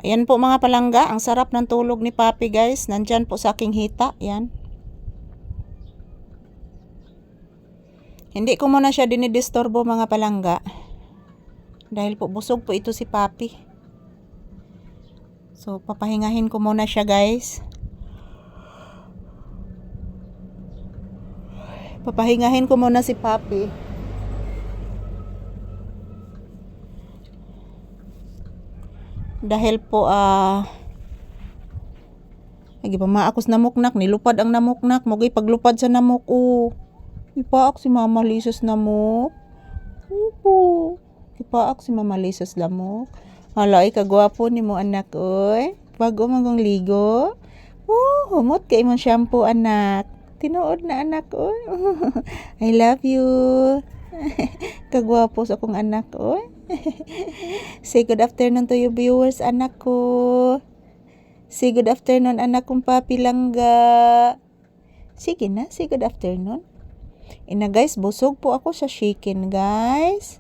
Ayan po mga palangga, ang sarap ng tulog ni Papi guys. Nandyan po sa aking hita, yan. Hindi ko muna siya dinidisturbo mga palangga. Dahil po busog po ito si Papi. So papahingahin ko muna siya guys. Papahingahin ko muna si Papi. Dahil po lagi pa maakos namuknak, nilupad ang namuknak, mogay paglupad sa namuk ipaak si Mama Lisos namuk. Upo. Ipaak si Mama Lisos lamok. Hala, kagwapo ni mo anak oy. Bago magong ligo. Humot kay imong shampoo anak. Tinuod na anak oy. I love you. Kagwapo sa akong anak oy. Say good afternoon to you viewers anak ko. Say good afternoon anak kong Papi Langga. Sige na, say good afternoon. Ina guys, busog po ako sa chicken guys.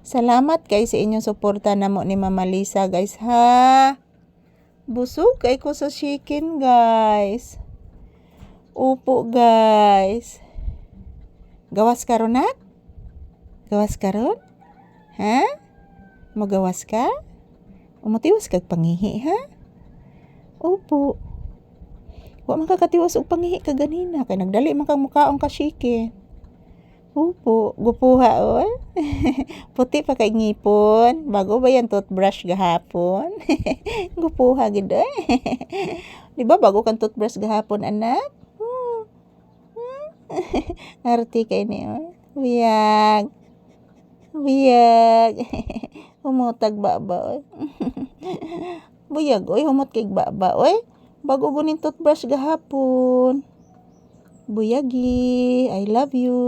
Salamat guys sa inyong suporta namo ni Mama Lisa guys ha. Busog kay ko sa chicken guys. Upo guys. Gawas karon na? Gawas karon? Ha? Magawas ka? Umutiwas kag pangihi ha? Opo. Wa man kakatiwas og pangihi ka ganina kay nagdali man kang mukaon ka chicken. Opo, gupuha oy. Puti pa kay ngipon. Bago ba yan toothbrush gahapon? Gupuha gid oy. Di ba bago kang toothbrush gahapon anak? Arti kay ni oy. Biyag. Buyag. Humutag baba oy. Buyag oy, humot kay baba oy. Bago gunin toothbrush gahapon. Buyagi, I love you.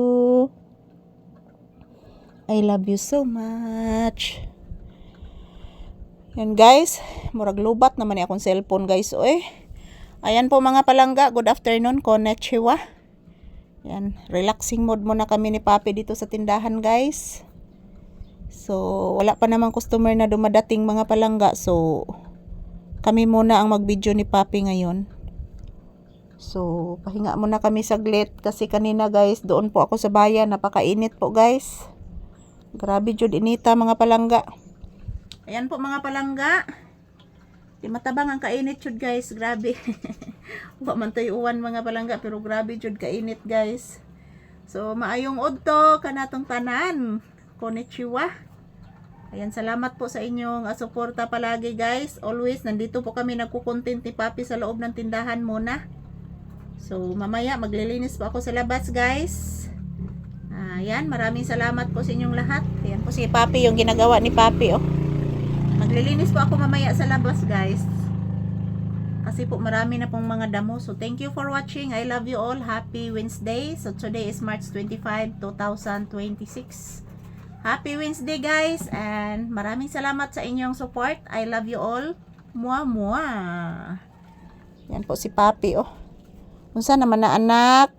I love you so much. Yan guys, murag lubat naman ni akong cellphone guys oy. Ayan po mga palangga, good afternoon, konnichiwa. Yan, relaxing mode muna kami ni Papi dito sa tindahan guys. So, wala pa namang customer na dumadating mga palangga. So, kami muna ang mag-video ni Papi ngayon. So, pahinga muna kami saglit. Kasi kanina guys, doon po ako sa bayan. Napakainit po guys. Grabe jud inita mga palangga. Ayan po mga palangga. Di matabang ang kainit jud guys. Grabe. Wa man tayo uwan mga palangga. Pero grabe jud kainit guys. So, maayong udto kanatong tanan. Konnichiwa. Ayan, salamat po sa inyong suporta palagi guys. Always, nandito po kami nagkukontent ni Papi sa loob ng tindahan muna. So, mamaya maglilinis po ako sa labas guys. Ayan, maraming salamat po sa inyong lahat. Ayan po si Papi, yung ginagawa ni Papi oh. Maglilinis po ako mamaya sa labas guys. Kasi po marami na pong mga damo. So, thank you for watching. I love you all. Happy Wednesday. So, today is March 25, 2026. Happy Wednesday guys, and maraming salamat sa inyong support. I love you all. Mua mua. Yan po si Papi oh. Unsa naman na anak?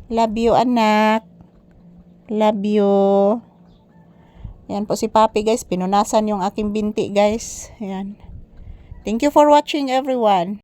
Love you anak. Love you. Yan po si Papi guys, pinunasan yung aking binti guys. Yan. Thank you for watching everyone.